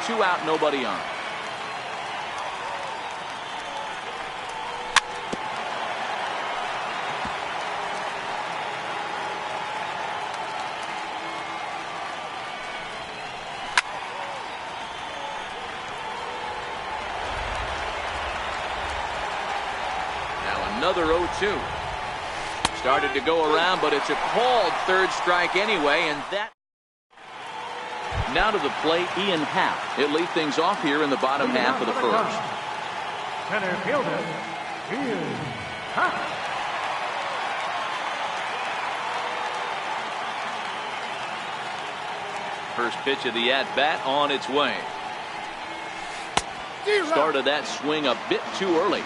2 out, nobody on. Another 0-2. Started to go around, but it's a called third strike anyway, and that. Now to the plate, Ian Happ. He'll lead things off here in the bottom half of the first. Center fielder, Ian Happ. First pitch of the at-bat on its way. Started that swing a bit too early.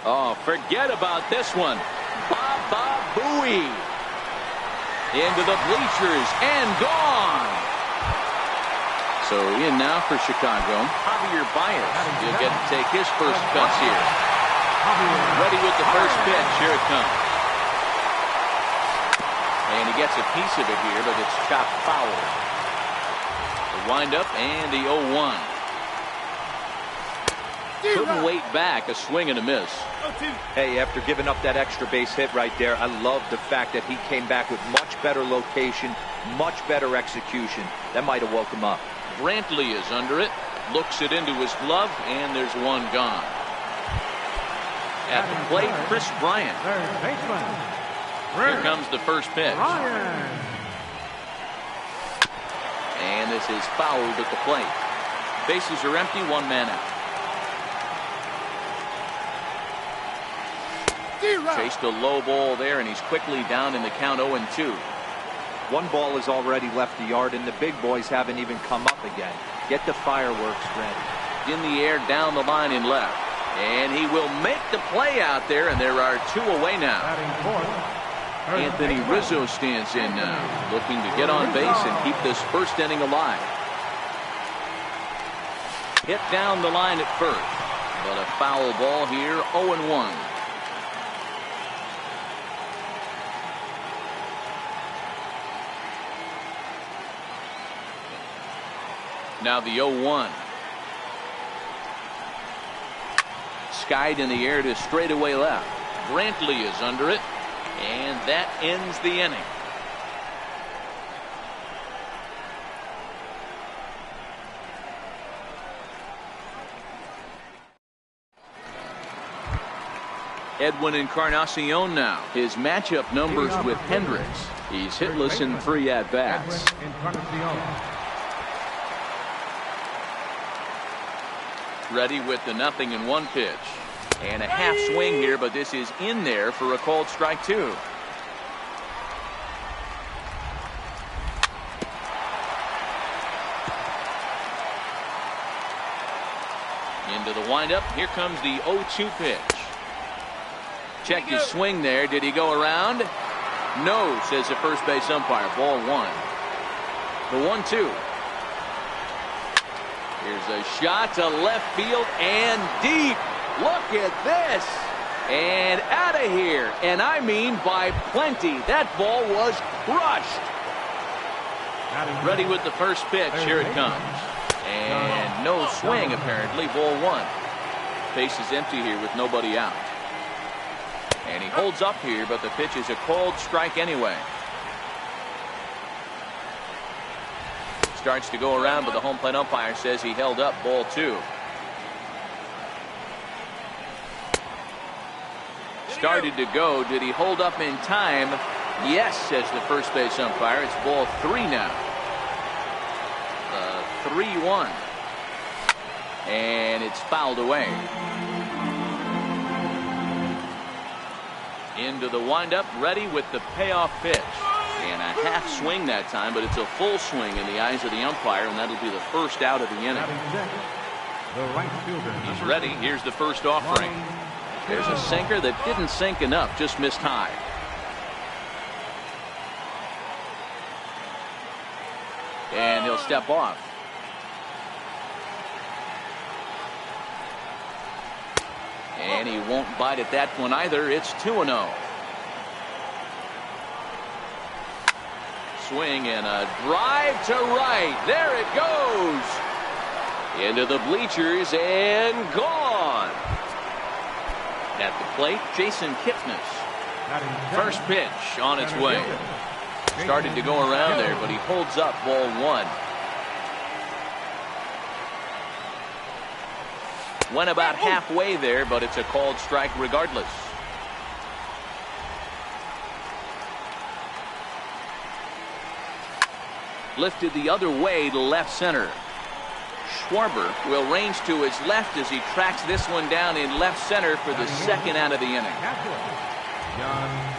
Oh, forget about this one. Baba Booey. Into the bleachers and gone. So in now for Chicago, Javier Baez. He'll get to take his first cuts here. Ready with the first pitch. Here it comes. And he gets a piece of it here, but it's chopped foul. The windup and the 0-1. Couldn't wait back. A swing and a miss. Hey, after giving up that extra base hit right there, I love the fact that he came back with much better location, much better execution. That might have woke him up. Brantley is under it, looks it into his glove, and there's one gone. At the plate, Chris Bryant. Here comes the first pitch. And this is fouled at the plate. Bases are empty, 1 man out. Chased a low ball there, and he's quickly down in the count 0-2. 1 ball has already left the yard, and the big boys haven't even come up again. Get the fireworks ready. In the air, down the line in left. And he will make the play out there, and there are 2 away now. Anthony Rizzo stands in now, looking to get on base and keep this first inning alive. Hit down the line at first, but a foul ball here, 0-1. Now the 0-1. Skied in the air to straightaway left. Brantley is under it, and that ends the inning. Edwin Encarnacion now. His matchup numbers with Hendricks. He's hitless in 3 at-bats. Ready with the 0-1 pitch. And a half swing here, but this is in there for a called strike 2. Into the windup. Here comes the 0-2 pitch. Checked his swing there. Did he go around? No, says the first base umpire. Ball 1. The 1-2. Here's a shot to left field and deep. Look at this. And out of here. And I mean by plenty. That ball was crushed. Ready with the first pitch. Here it comes. And no swing apparently. Ball 1. Base is empty here with nobody out. And he holds up here, but the pitch is a called strike anyway. Starts to go around, but the home plate umpire says he held up. Ball 2. Started to go. Did he hold up in time? Yes, says the first base umpire. It's ball 3 now. 3-1. And it's fouled away. Into the windup, ready with the payoff pitch. And a half swing that time, but it's a full swing in the eyes of the umpire, and that'll be the first out of the inning. He's ready. Here's the first offering. There's a sinker that didn't sink enough, just missed high. And he'll step off. And he won't bite at that one either. It's 2-0. swing and a drive to right. There it goes. Into the bleachers and gone. At the plate, Jason Kipnis. First pitch on its way. Started to go around there, but he holds up ball one. Went about halfway there, but it's a called strike regardless. Lifted the other way to left center. Schwarber will range to his left as he tracks this one down in left center for the second out of the inning.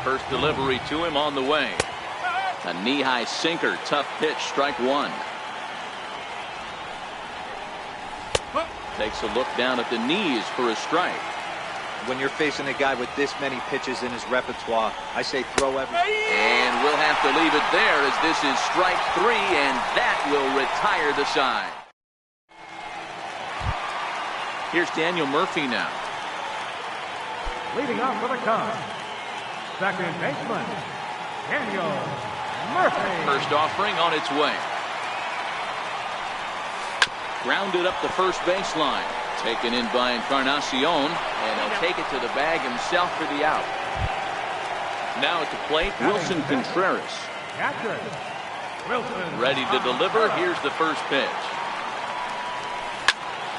First delivery to him on the way. A knee-high sinker, tough pitch, strike one. Takes a look down at the knees for a strike. When you're facing a guy with this many pitches in his repertoire, I say throw everything. And we'll have to leave it there as this is strike three, and that will retire the side. Here's Daniel Murphy now. Leading off for the Cubs, second baseman, Daniel Murphy. First offering on its way. Grounded up the first baseline. Taken in by Encarnacion, and he'll take it to the bag himself for the out. Now at the plate, Wilson Contreras. Ready to deliver. Here's the first pitch.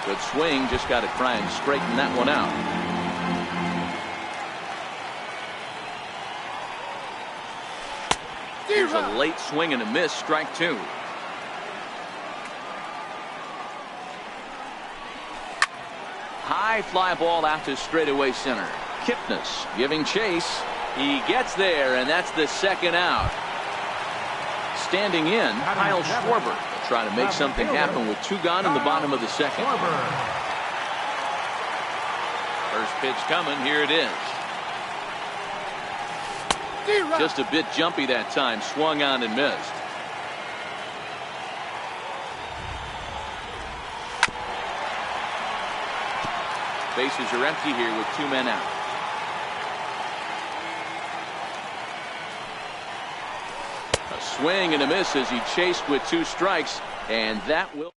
Good swing. Just got to try and straighten that one out. Here's a late swing and a miss. Strike two. High fly ball out to straightaway center. Kipnis giving chase. He gets there, and that's the second out. Standing in, Kyle Schwarber trying to make something happen with two gone in the bottom of the second. First pitch coming. Here it is. Just a bit jumpy that time. Swung on and missed. Bases are empty here with two men out. A swing and a miss as he chased with two strikes, and that will.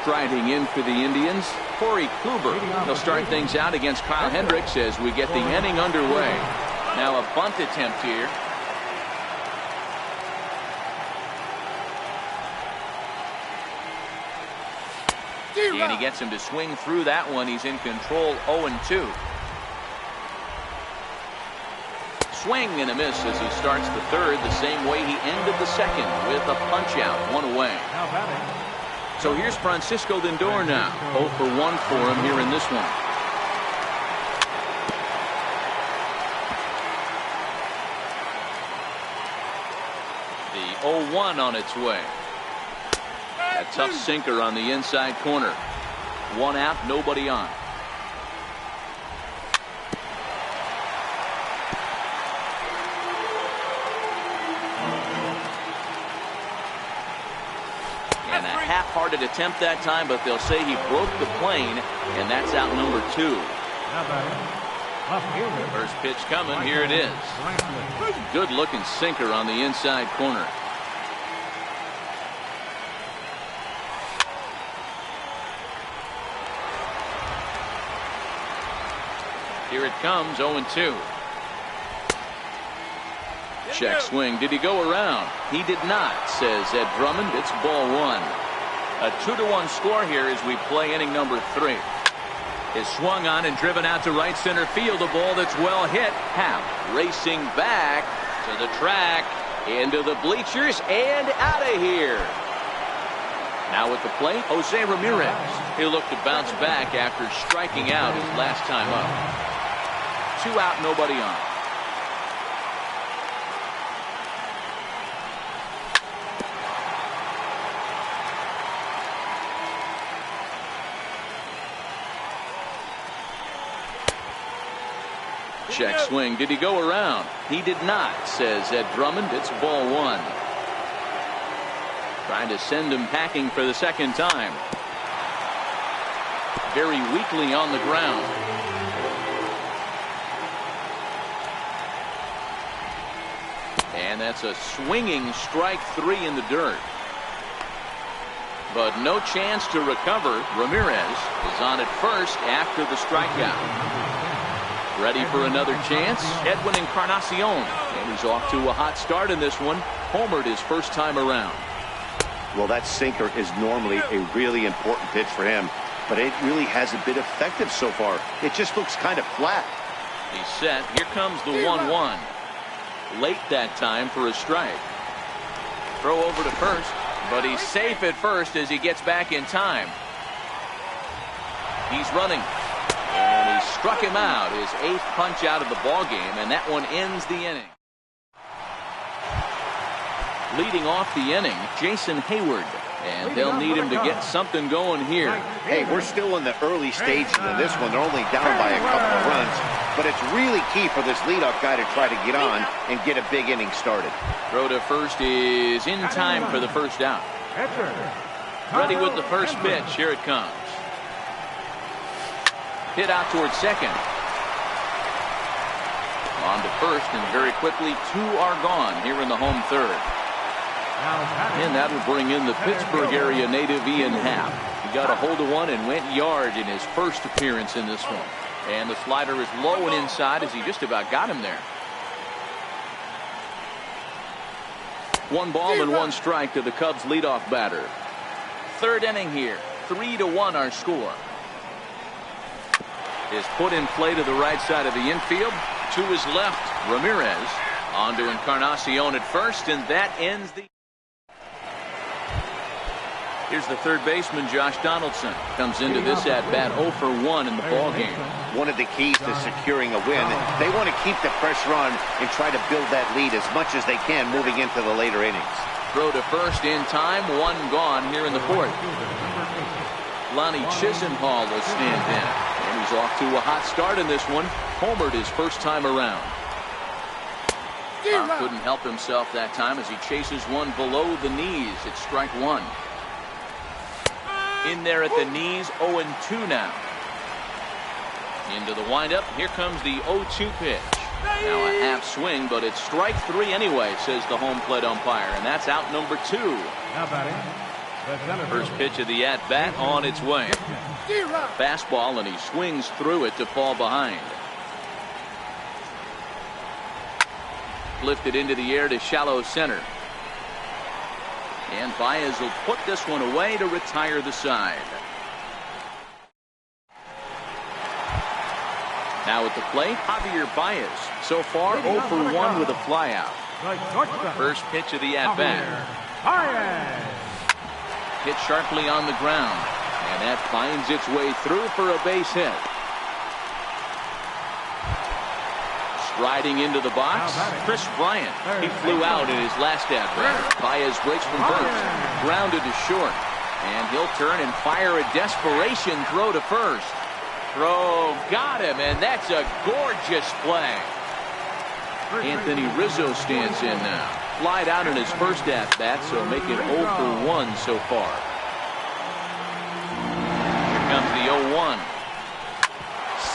Striding in for the Indians, Corey Kluber. He'll start things out against Kyle Hendricks as we get the inning underway. Now a bunt attempt here. And he gets him to swing through that one. He's in control, 0-2. Swing and a miss as he starts the third the same way he ended the second with a punch out, one away. So here's Francisco Lindor now. 0 for 1 for him here in this one. The 0-1 on its way. A tough sinker on the inside corner. One out, nobody on. And a half-hearted attempt that time, but they'll say he broke the plane, and that's out number 2. First pitch coming, here it is. Good-looking sinker on the inside corner. Here it comes, 0-2. Check swing. Did he go around? He did not, says Ed Drummond. It's ball one. A 2-1 score here as we play inning number 3. Is swung on and driven out to right center field. A ball that's well hit. Happ racing back to the track, into the bleachers, and out of here. Now at the plate, Jose Ramirez. He'll look to bounce back after striking out his last time up. 2 out, nobody on. Check swing. Did he go around? He did not, says Ed Drummond. It's ball one. Trying to send him packing for the second time. Very weakly on the ground. And that's a swinging strike 3 in the dirt. But no chance to recover. Ramirez is on at first after the strikeout. Ready for another chance. Edwin Encarnacion. And he's off to a hot start in this one. Homered his first time around. Well, that sinker is normally a really important pitch for him, but it really hasn't been effective so far. It just looks kind of flat. He's set. Here comes the 1-1. Late that time for a strike. Throw over to first, but he's safe at first as he gets back in time. He's running, and he struck him out. His 8th punch out of the ball game, and that one ends the inning. Leading off the inning, Jason Hayward, and they'll need him to get something going here. Hey, we're still in the early stages of this one. They're only down by a couple of runs, but it's really key for this leadoff guy to try to get on and get a big inning started. Throw to first is in time for the first out. Ready with the first pitch. Here it comes. Hit out towards second. On to first, and very quickly 2 are gone here in the home third. And that will bring in the Pittsburgh area native Ian Happ. He got a hold of one and went yard in his first appearance in this one. And the slider is low and inside as he just about got him there. 1 ball and 1 strike to the Cubs leadoff batter. Third inning here. 3-1 our score. Is put in play to the right side of the infield. To his left, Ramirez. On to Encarnacion at first, and that ends the... Here's the third baseman, Josh Donaldson. Comes into this at-bat 0 for 1 in the ballgame. One of the keys to securing a win, they want to keep the pressure on and try to build that lead as much as they can moving into the later innings. Throw to first in time, 1 gone here in the 4th. Lonnie Chisenhall will stand in, and he's off to a hot start in this one. Homered his first time around. Couldn't help himself that time as he chases one below the knees. It's strike 1. In there at the knees, 0-2 now. Into the windup. Here comes the 0-2 pitch. Now a half swing, but it's strike 3 anyway, says the home plate umpire, and that's out number 2. First pitch of the at-bat on its way. Fastball, and he swings through it to fall behind. Lifted into the air to shallow center. And Baez will put this one away to retire the side. Now at the plate, Javier Baez. So far 0 for 1 with a flyout. First pitch of the at-bat. Hit sharply on the ground. And that finds its way through for a base hit. Riding into the box, Chris Bryant. He flew out in his last at-bat. Baez breaks from first, grounded to short, and he'll turn and fire a desperation throw to first. Throw got him, and that's a gorgeous play. Anthony Rizzo stands in now. Flied out in his first at-bat, so making 0 for 1 so far. Here comes the 0-1.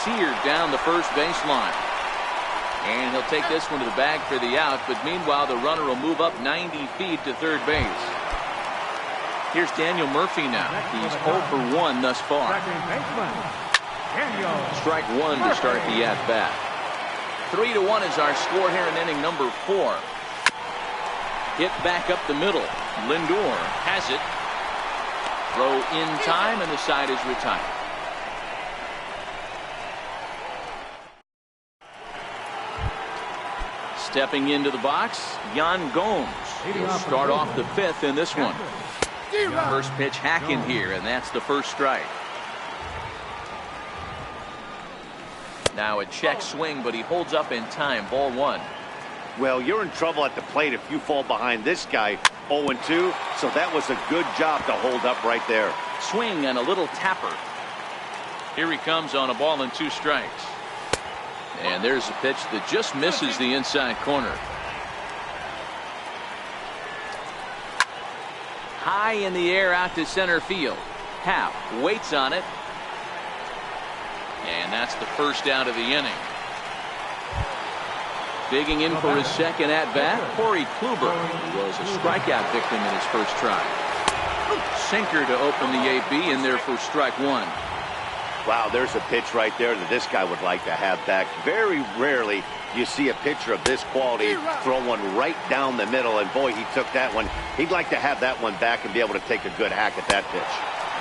Seared down the first baseline. And he'll take this one to the bag for the out, but meanwhile the runner will move up 90 feet to third base. Here's Daniel Murphy now. He's 0 for 1 thus far. Strike 1 to start the at-bat. 3-1 is our score here in inning number 4. Hit back up the middle. Lindor has it. Throw in time, and the side is retired. Stepping into the box, Yan Gomes. He'll start off the 5th in this one. First pitch hacking here, and that's the first strike. Now a check swing, but he holds up in time. Ball 1. Well, you're in trouble at the plate if you fall behind this guy. 0-2, so that was a good job to hold up right there. Swing and a little tapper. Here he comes on a ball and 2 strikes. And there's a pitch that just misses the inside corner. High in the air out to center field. Happ waits on it. And that's the first out of the inning. Digging in for his second at-bat, Corey Kluber was a strikeout victim in his first try. Sinker to open the AB in there for strike one. Wow, there's a pitch right there that this guy would like to have back. Very rarely do you see a pitcher of this quality throw one right down the middle, and boy, he took that one. He'd like to have that one back and be able to take a good hack at that pitch.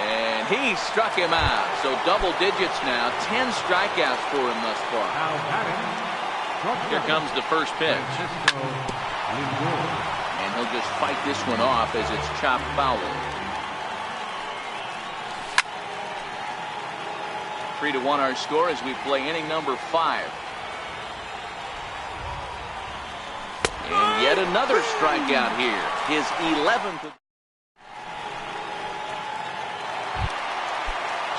And he struck him out. So double digits now, 10 strikeouts for him thus far. Now batting, Here comes the first pitch. And he'll just fight this one off as it's chopped foul. 3-1 our score as we play inning number 5. And yet another strikeout here. His 11th.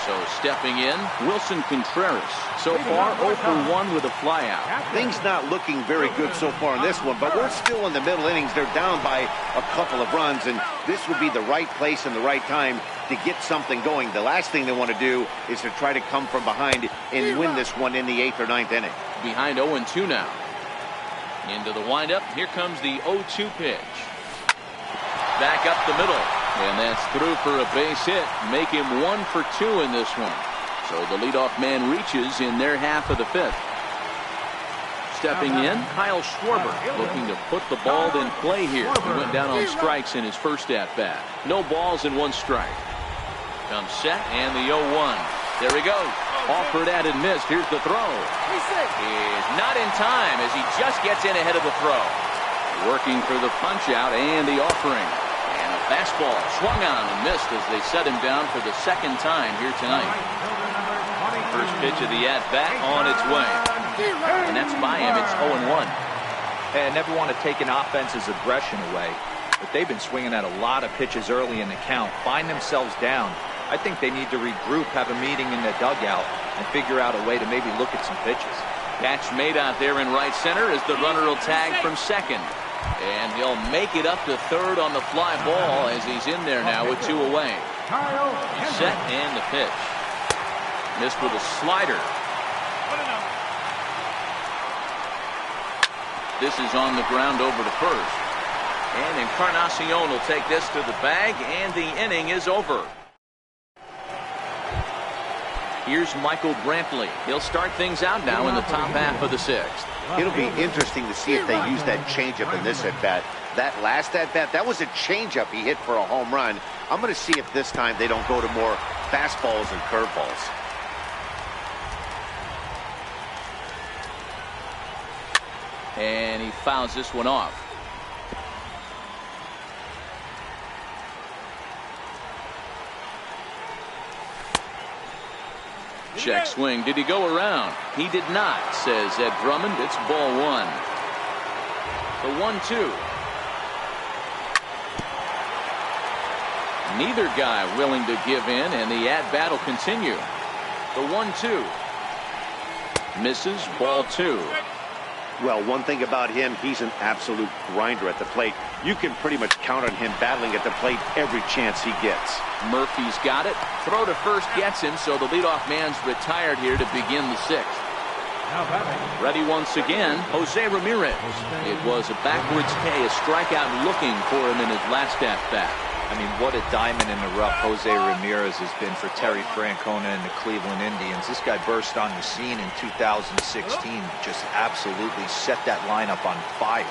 So stepping in, Wilson Contreras. So far 0 for 1 with a flyout. Things not looking very good so far in this one, but we're still in the middle innings. They're down by a couple of runs, and this would be the right place and the right time to get something going. The last thing they want to do is to try to come from behind and win this one in the 8th or 9th inning. Behind 0-2 now. Into the windup. Here comes the 0-2 pitch. Back up the middle. And that's through for a base hit. Make him 1 for 2 in this one. So the leadoff man reaches in their half of the 5th. Stepping in, Kyle Schwarber looking to put the ball in play here. He went down on strikes in his first at-bat. No balls and 1 strike. Comes set and the 0-1. There he goes. Offered at and missed. Here's the throw. Is not in time as he just gets in ahead of the throw. Working for the punch out and the offering. And a fastball swung on and missed as they set him down for the second time here tonight. First pitch of the at-bat on its way. And that's by him. It's 0-1. Hey, I never want to take an offense's aggression away, but they've been swinging at a lot of pitches early in the count. Find themselves down. I think they need to regroup, have a meeting in the dugout, and figure out a way to maybe look at some pitches. Catch made out there in right center as the runner will tag from second. And he'll make it up to third on the fly ball as he's in there now with 2 away. Set and the pitch. Missed with a slider. This is on the ground over to first. And Encarnacion will take this to the bag, and the inning is over. Here's Michael Brantley. He'll start things out now in the top half of the 6th. It'll be interesting to see if they use that changeup in this at-bat. That last at-bat, that was a changeup he hit for a home run. I'm going to see if this time they don't go to more fastballs and curveballs. And he fouls this one off. Check swing. Did he go around? He did not, says Ed Drummond. It's ball 1. The 1-2. Neither guy willing to give in, and the at-bat will continue. The 1-2. Misses, ball 2. Well, one thing about him, he's an absolute grinder at the plate. You can pretty much count on him battling at the plate every chance he gets. Murphy's got it. Throw to first gets him, so the leadoff man's retired here to begin the 6th. Ready once again, Jose Ramirez. It was a backwards K, a strikeout looking for him in his last at-bat. I mean, what a diamond in the rough Jose Ramirez has been for Terry Francona and the Cleveland Indians. This guy burst on the scene in 2016, just absolutely set that lineup on fire.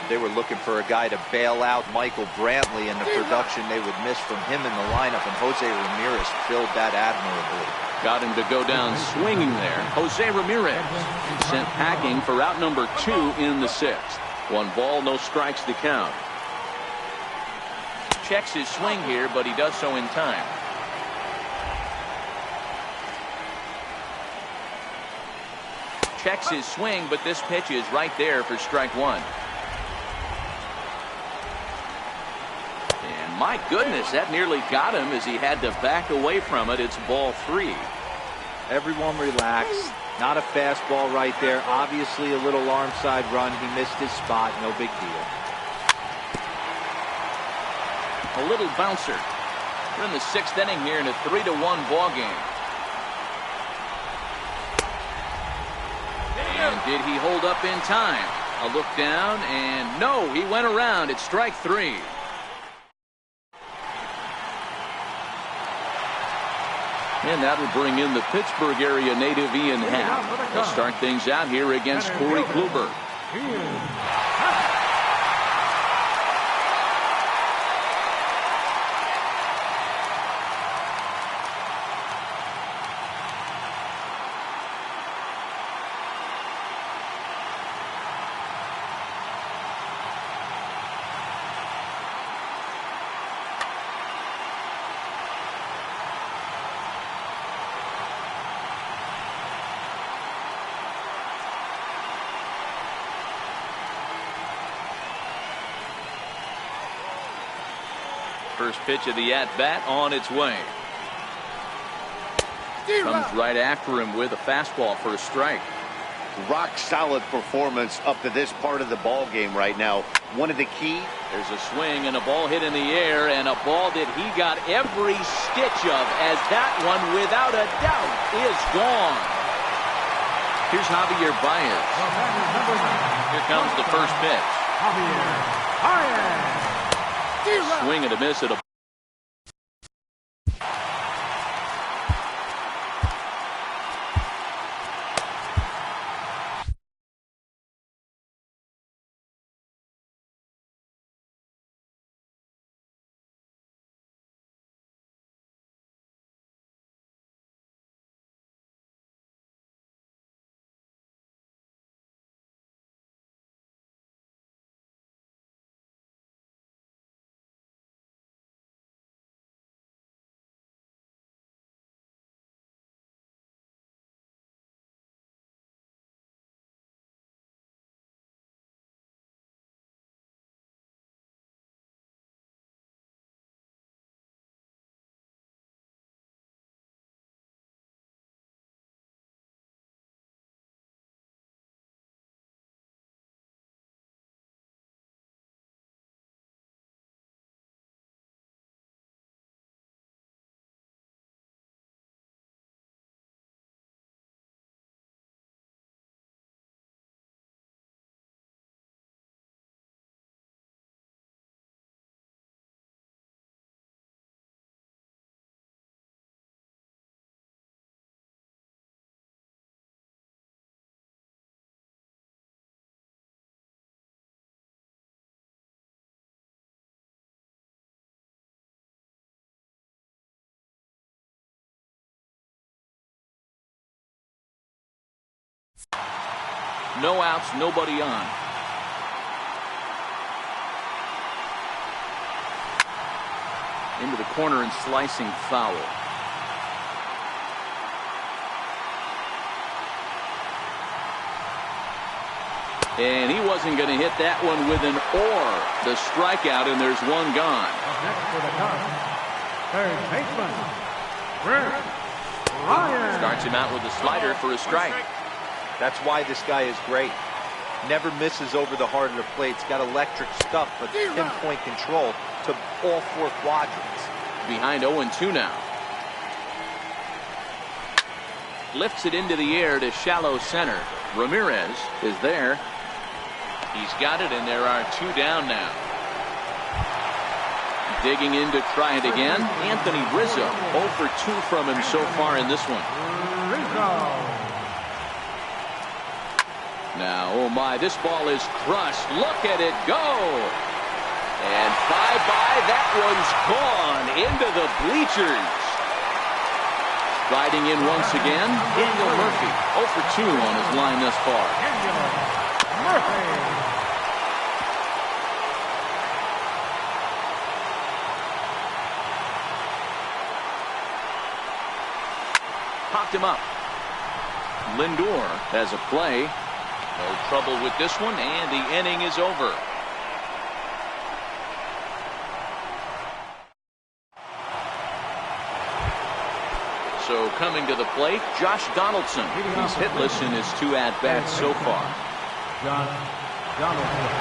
They were looking for a guy to bail out Michael Brantley, and the production they would miss from him in the lineup, and Jose Ramirez filled that admirably. Got him to go down swinging there. Jose Ramirez sent packing for out number 2 in the 6th. 1 ball, no strikes to count. Checks his swing here, but he does so in time. Checks his swing, but this pitch is right there for strike 1. And my goodness, that nearly got him as he had to back away from it. It's ball 3. Everyone relax. Not a fastball right there. Obviously a little arm side run. He missed his spot. No big deal. A little bouncer. We're in the 6th inning here in a 3-1 ball game. And did he hold up in time? A look down, and no, he went around. It's strike three. And that'll bring in the Pittsburgh area native Ian Happ. They'll start things out here against Corey Kluber. First pitch of the at-bat on its way. Comes right after him with a fastball for a strike. Rock solid performance up to this part of the ball game right now. One of the key. There's a swing and a ball hit in the air, and a ball that he got every stitch of, as that one without a doubt is gone. Here's Javier Baez. Here comes the first pitch. Swing and a miss at a no outs, nobody on. Into the corner and slicing foul. And he wasn't going to hit that one with an or. The strikeout, and there's one gone. Next for the Cubs, third baseman, Rick Ryan. Starts him out with a slider for a strike. That's why this guy is great. Never misses over the heart of the plate. He's got electric stuff, but pinpoint control to all four quadrants. Behind 0-2 now. Lifts it into the air to shallow center. Ramirez is there. He's got it, and there are two down now. Digging in to try it again. Anthony Rizzo. 0 for 2 from him so far in this one. Rizzo. Now, oh my, this ball is crushed. Look at it go. And bye-bye, that one's gone into the bleachers. Riding in once again, Daniel Murphy. 0 for 2 on his line thus far. Daniel Murphy. Popped him up. Lindor has a play. No trouble with this one, and the inning is over. So coming to the plate, Josh Donaldson. He's hitless in his 2 at-bats so far. Josh Donaldson.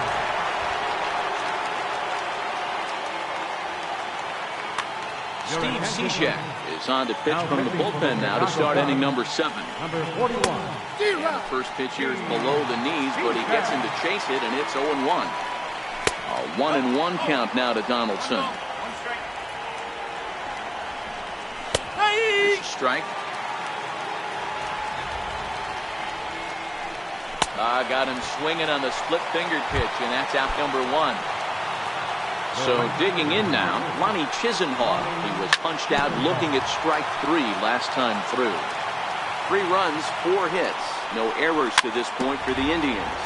Steve Cishek is on to pitch from the bullpen now to start inning number 7. Number 41. And the first pitch here is below the knees, but he gets him to chase it, and it's 0-1. A 1-1 count now to Donaldson. Strike. Got him swinging on the split fingered pitch, and that's out number 1. So digging in now, Lonnie Chisenhall. He was punched out looking at strike 3 last time through. 3 runs, 4 hits. No errors to this point for the Indians.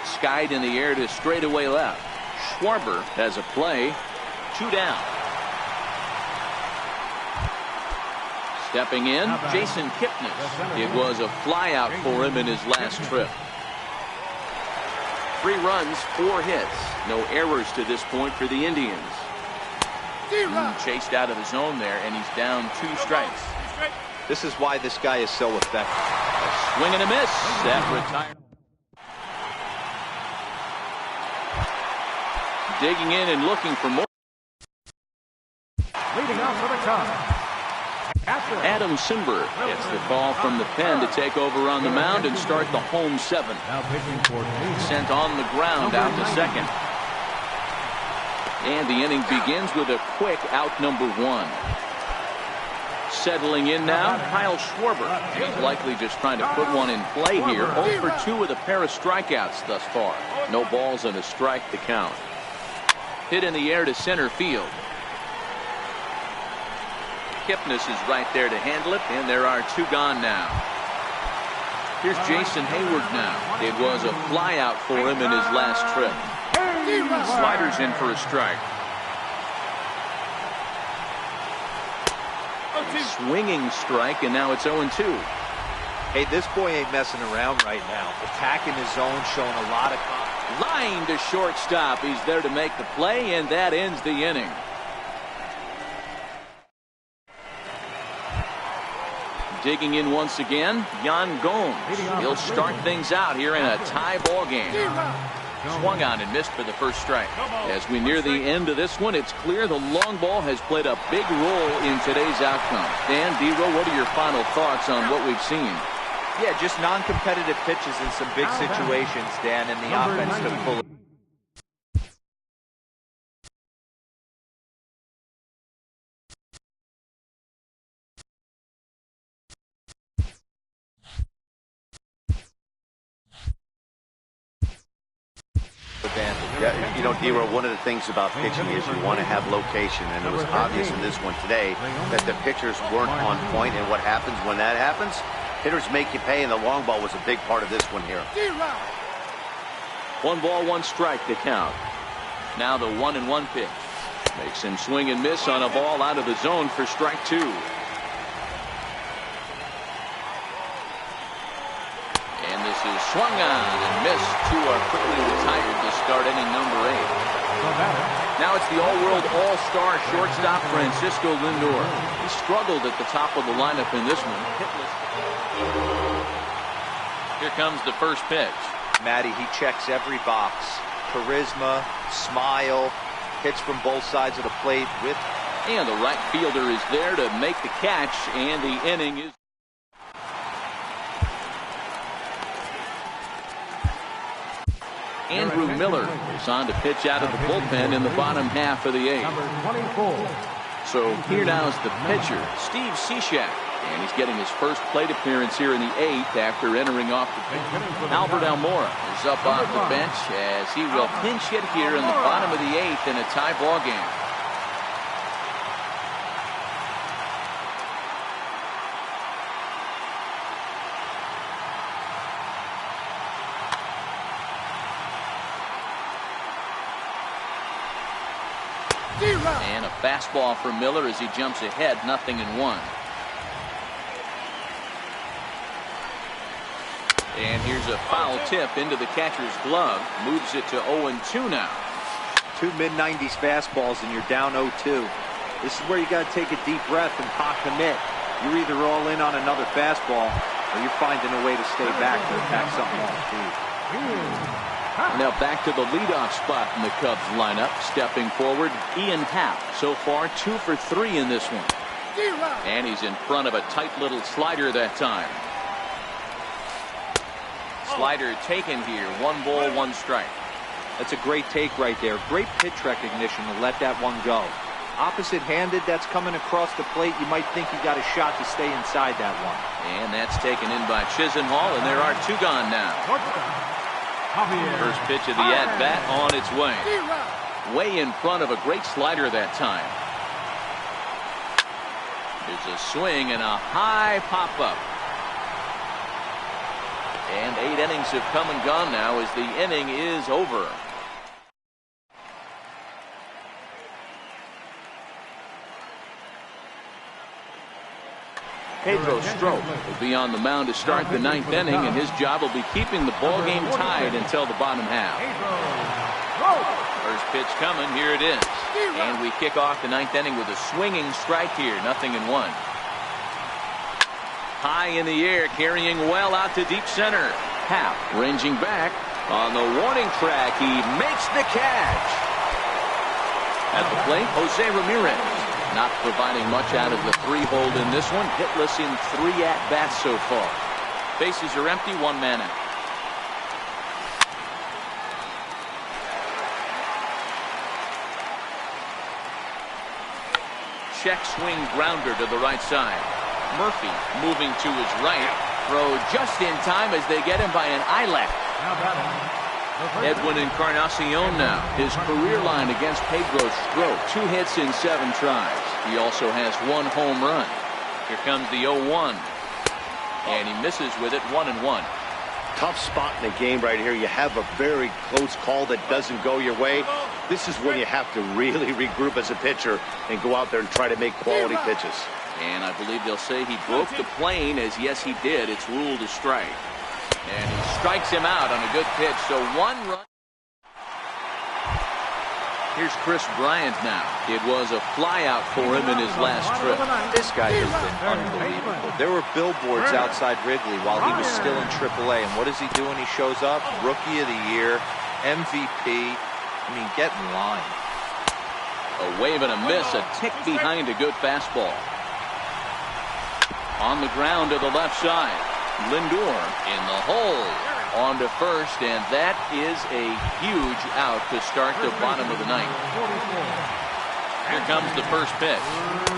Skied in the air to straightaway left. Schwarber has a play. 2 down. Stepping in, Jason Kipnis. It was a flyout for him in his last trip. 3 runs, 4 hits. No errors to this point for the Indians. Chased out of the zone there, and he's down 2 strikes. This is why this guy is so effective. A swing and a miss. That retired. Digging in and looking for more. Leading off for the Cubs, Adam Simber gets the call from the pen to take over on the mound and start the home 7. now pitching for Sent on the ground out to second. And the inning begins with a quick out number 1. Settling in now, Kyle Schwarber. He's likely just trying to put one in play here. 0 for 2 with a pair of strikeouts thus far. No balls and a strike to count. Hit in the air to center field. Kipnis is right there to handle it, and there are 2 gone now. Here's Jason Hayward now. It was a flyout for him in his last trip. Sliders in for a strike. Swinging strike, and now it's 0-2. Hey, this boy ain't messing around right now. Attacking his zone, showing a lot of confidence. Line to shortstop. He's there to make the play, and that ends the inning. Digging in once again, Yan Gomes. He'll start things out here in a tie ball game. Swung on and missed for the first strike. As we near the end of this one, it's clear the long ball has played a big role in today's outcome. Dan, D-Row, what are your final thoughts on what we've seen? Yeah, just non-competitive pitches in some big situations, Dan, and the offense took full. Yeah, you know, D-Row, one of the things about pitching is you want to have location, and it was obvious in this one today that the pitchers weren't on point, and what happens when that happens? Hitters make you pay, and the long ball was a big part of this one here. 1 ball, 1 strike to count. Now the 1-1 pitch. Makes him swing and miss on a ball out of the zone for strike 2. And this is swung on and missed. 2 are quickly retired to start inning number 8. Now it's the all-world all-star shortstop Francisco Lindor. He struggled at the top of the lineup in this one. Hitless. Here comes the first pitch. Matty, he checks every box. Charisma, smile, hits from both sides of the plate with. And the right fielder is there to make the catch, and the inning is. Andrew Miller is on to pitch out of the bullpen in the bottom half of the 8th. number 24. So here now is the pitcher, Steve Cishek. And he's getting his first plate appearance here in the 8th after entering off the bench. Albert Almora is up off the bench as he will pinch hit here in the bottom of the 8th in a tie ball game. And a fastball for Miller as he jumps ahead, 0-1. And here's a foul tip into the catcher's glove. Moves it to 0-2 now. 2 mid-90s fastballs and you're down 0-2. This is where you got to take a deep breath and pop the mitt. You're either all in on another fastball or you're finding a way to stay back to attack something off speed. Now back to the leadoff spot in the Cubs lineup. Stepping forward, Ian Happ. So far 2 for 3 in this one. And he's in front of a tight little slider that time. Slider taken here. 1 ball, 1 strike. That's a great take right there. Great pitch recognition to let that one go. Opposite-handed, that's coming across the plate. You might think he got a shot to stay inside that one. And that's taken in by Chisenhall, and there are 2 gone now. First pitch of the at-bat on its way. Way in front of a great slider that time. There's a swing and a high pop-up. And 8 innings have come and gone now as the inning is over. Pedro Strop will be on the mound to start the 9th inning, and his job will be keeping the ball game tied until the bottom half. First pitch coming, here it is. And we kick off the 9th inning with a swinging strike here, 0-1. High in the air, carrying well out to deep center. Happ ranging back on the warning track. He makes the catch. At the plate, Jose Ramirez. Not providing much out of the 3-hole in this one. Hitless in 3 at-bats so far. Bases are empty, 1 man out. Check swing grounder to the right side. Murphy moving to his right. Throw just in time as they get him by an eyelash. Edwin Encarnacion now. His career line against Pedro Strop. 2 hits in 7 tries. He also has 1 home run. Here comes the 0-1. And he misses with it, 1-1. Tough spot in the game right here. You have a very close call that doesn't go your way. This is when you have to really regroup as a pitcher and go out there and try to make quality pitches. And I believe they'll say he broke the plane, as yes he did. It's ruled a strike. And he strikes him out on a good pitch. So 1 run. Here's Chris Bryant now. It was a flyout for him in his last trip. This guy has been unbelievable. There were billboards outside Wrigley while he was still in AAA. And what does he do when he shows up? Rookie of the Year, MVP. I mean, get in line. A wave and a miss, a tick behind a good fastball. On the ground to the left side. Lindor in the hole. On to first, and that is a huge out to start the bottom of the 9th. Here comes the first pitch.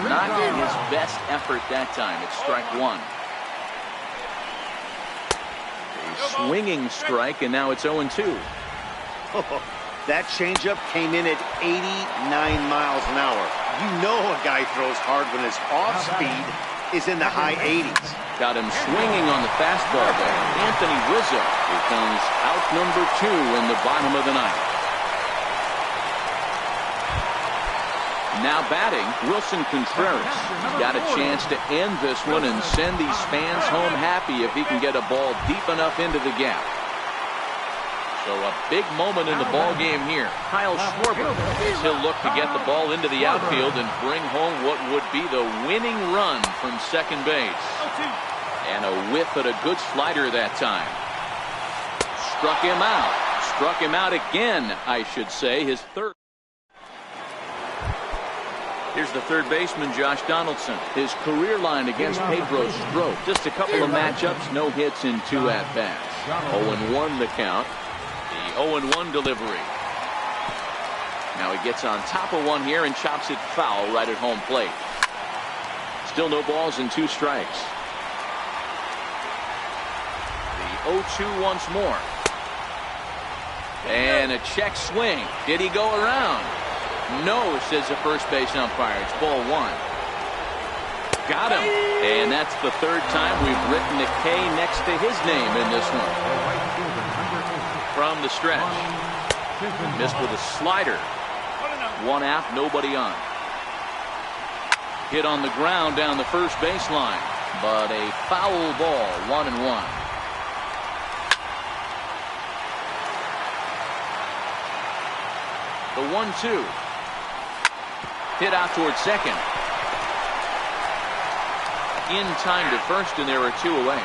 Not his best effort that time. It's strike 1. A swinging strike, and now it's 0-2. That changeup came in at 89 miles an hour. You know a guy throws hard when his off speed is in the high 80s. Got him swinging on the fastball there. Anthony Rizzo becomes out number 2 in the bottom of the 9th. Now batting, Wilson Contreras. He's got a chance to end this one and send these fans home happy if he can get a ball deep enough into the gap. So a big moment in the ball game here. Kyle Schwarber, he'll look to get the ball into the outfield and bring home what would be the winning run from second base. And a whiff at a good slider that time. Struck him out. Struck him out again, I should say, his 3rd. Here's the 3rd baseman, Josh Donaldson. His career line against Pedro Strop. Just a couple of matchups, no hits in 2 at-bats. 0-1 the count. The 0-1 delivery. Now he gets on top of one here and chops it foul right at home plate. Still no balls and 2 strikes. The 0-2 once more. And a check swing. Did he go around? No, says the first base umpire. It's ball 1. Got him. And that's the 3rd time we've written a K next to his name in this one. From the stretch. Missed with a slider. 1 out, nobody on. Hit on the ground down the first baseline. But a foul ball, 1-1. The 1-2. Hit out towards second. In time to first, and there are 2 away.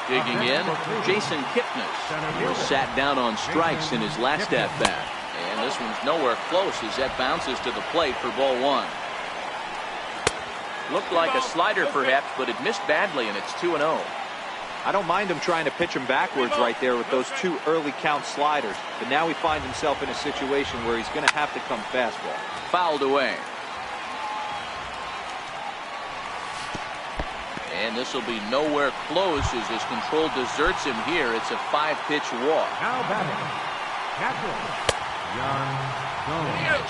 Digging in, Jason Kipnis, who sat down on strikes in his last at-bat. And this one's nowhere close as that bounces to the plate for ball one. Looked like a slider perhaps, but it missed badly, and it's 2-0. I don't mind him trying to pitch him backwards right there with those two early count sliders. But now he finds himself in a situation where he's going to have to come fastball. Fouled away. And this will be nowhere close as his control deserts him here. It's a 5-pitch walk. Now batting, catcher,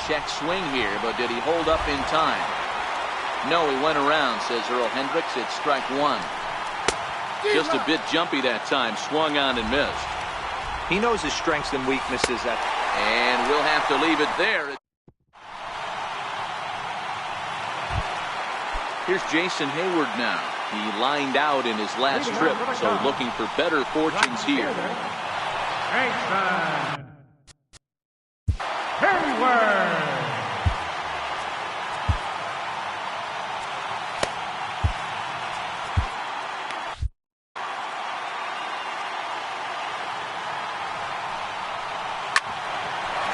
Check swing here, but did he hold up in time? No, he went around, says Earl Hendricks. It's strike one. Just a bit jumpy that time. Swung on and missed. He knows his strengths and weaknesses. And we'll have to leave it there. Here's Jason Hayward now. He lined out in his last trip, so looking for better fortunes here. Jason Hayward.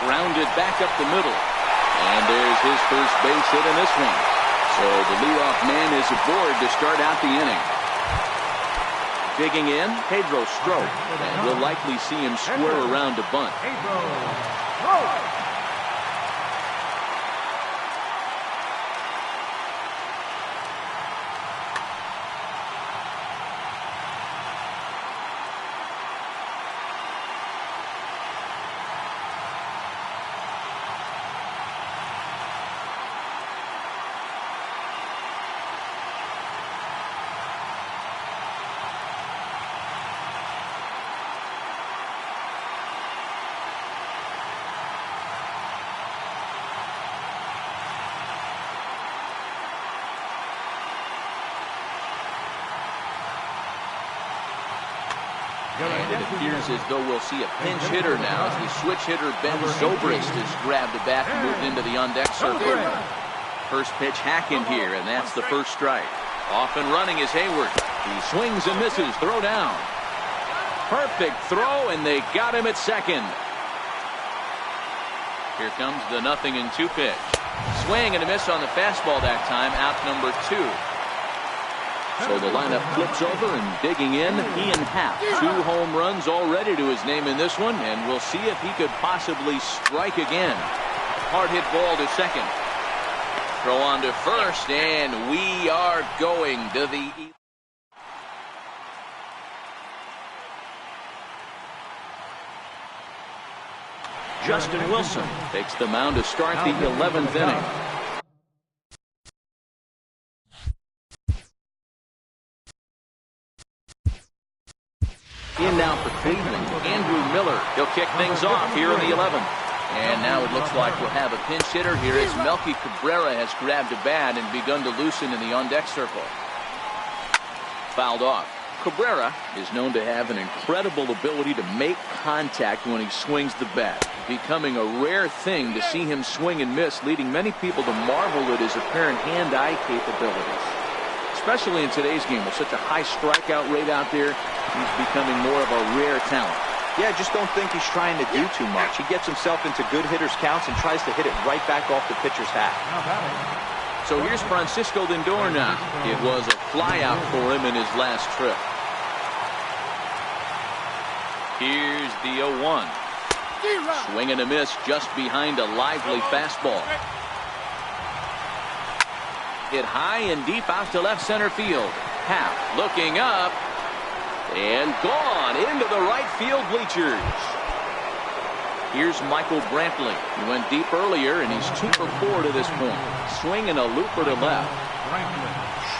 Grounded back up the middle. And there's his first base hit in this one. So the leadoff man is aboard to start out the inning. Digging in, Pedro Strop. And we'll likely see him square around to bunt. And it appears as though we'll see a pinch hitter now as the switch hitter Ben Zobrist has grabbed the bat and moved into the on-deck circle. First pitch hack in here, and that's the first strike. Off and running is Hayward. He swings and misses. Throw down. Perfect throw, and they got him at second. Here comes the 0-2 pitch. Swing and a miss on the fastball that time. Out number 2. So the lineup flips over, and digging in, Ian Happ. 2 home runs already to his name in this one, and we'll see if he could possibly strike again. Hard hit ball to second. Throw on to first, and we are going to the... Justin Wilson takes the mound to start the 11th inning. In now for Cleveland, Andrew Miller. He'll kick things off here in the 11th. And now it looks like we'll have a pinch hitter here as Melky Cabrera has grabbed a bat and begun to loosen in the on-deck circle. Fouled off. Cabrera is known to have an incredible ability to make contact when he swings the bat, becoming a rare thing to see him swing and miss, leading many people to marvel at his apparent hand-eye capabilities. Especially in today's game with such a high strikeout rate out there, he's becoming more of a rare talent. Yeah, just don't think he's trying to do too much. He gets himself into good hitters' counts and tries to hit it right back off the pitcher's hat. So here's Francisco Lindor now. It was a flyout for him in his last trip. Here's the 0-1. Swing and a miss just behind a lively fastball. Hit high and deep out to left center field. Happ looking up and gone into the right field bleachers. Here's Michael Brantley. He went deep earlier, and he's 2 for 4 to this point. Swing and a looper to left.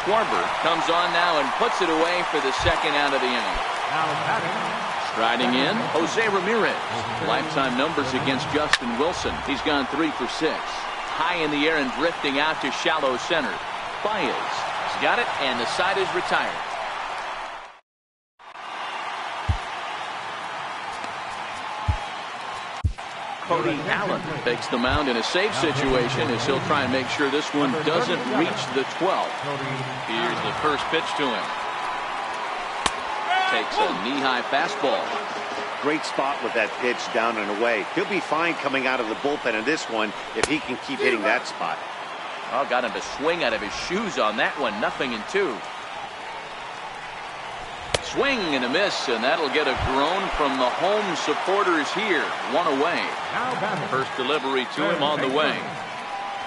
Schwarber comes on now and puts it away for the second out of the inning. Striding in, Jose Ramirez. Lifetime numbers against Justin Wilson. He's gone 3 for 6. High in the air and drifting out to shallow center. Baez has got it, and the side is retired. Cody Allen takes the mound in a safe situation as he'll try and make sure this one doesn't reach the 12th. Here's the first pitch to him. takes a knee-high fastball. Great spot with that pitch down and away. He'll be fine coming out of the bullpen in this one if he can keep hitting that spot. Oh, got him to swing out of his shoes on that one. 0-2. Swing and a miss, and that'll get a groan from the home supporters here. 1 away. First delivery to him on the way.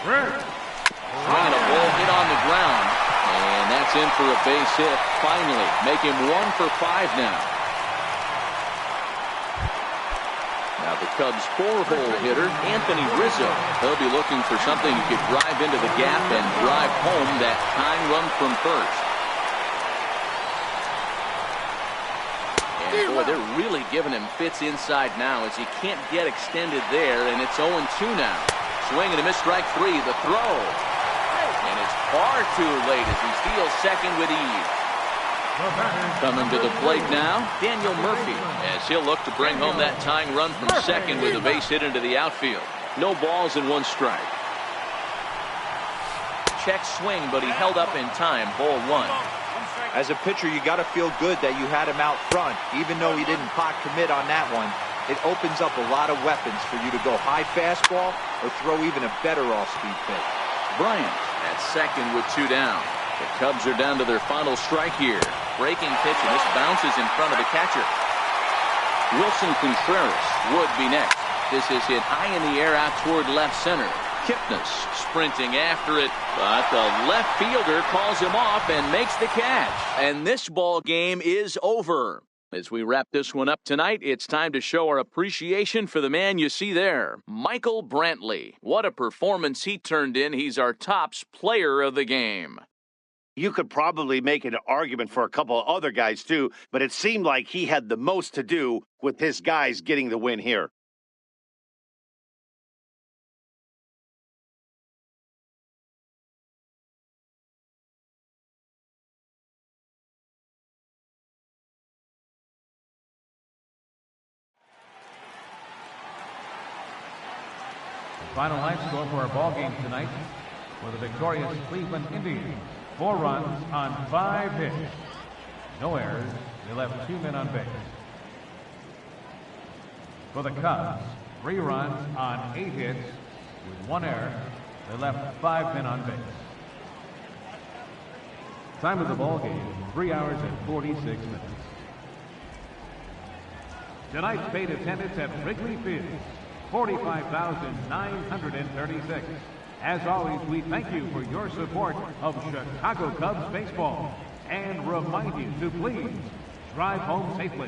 Swinging a ball hit on the ground, and that's in for a base hit. Finally, make him 1 for 5 now. Now the Cubs' 4-hole hitter, Anthony Rizzo. He'll be looking for something he could drive into the gap and drive home that tying run from first. And boy, they're really giving him fits inside now as he can't get extended there, and it's 0-2 now. Swing and a miss, strike 3. The throw. And it's far too late as he steals second with ease. Coming to the plate now, Daniel Murphy, as he'll look to bring home that tying run from second with a base hit into the outfield. No balls and 1 strike. Check swing, but he held up in time. Ball 1. As a pitcher, you got to feel good that you had him out front. Even though he didn't pot commit on that one, it opens up a lot of weapons for you to go high fastball or throw even a better off-speed pitch. Bryant at second with 2 down. The Cubs are down to their final strike here. Breaking pitch, and this bounces in front of the catcher. Wilson Contreras would be next. This is hit high in the air out toward left center. Kipnis sprinting after it, but the left fielder calls him off and makes the catch. And this ball game is over. As we wrap this one up tonight, it's time to show our appreciation for the man you see there, Michael Brantley. What a performance he turned in. He's our tops player of the game. You could probably make an argument for a couple of other guys too, but it seemed like he had the most to do with his guys getting the win here. Final line score for our ball game tonight for the victorious Cleveland Indians. 4 runs on 5 hits. No errors. They left 2 men on base. For the Cubs, 3 runs on 8 hits with 1 error. They left 5 men on base. Time of the ball game, 3 hours and 46 minutes. Tonight's paid attendance at Wrigley Field, 45,936. As always, we thank you for your support of Chicago Cubs baseball and remind you to please drive home safely.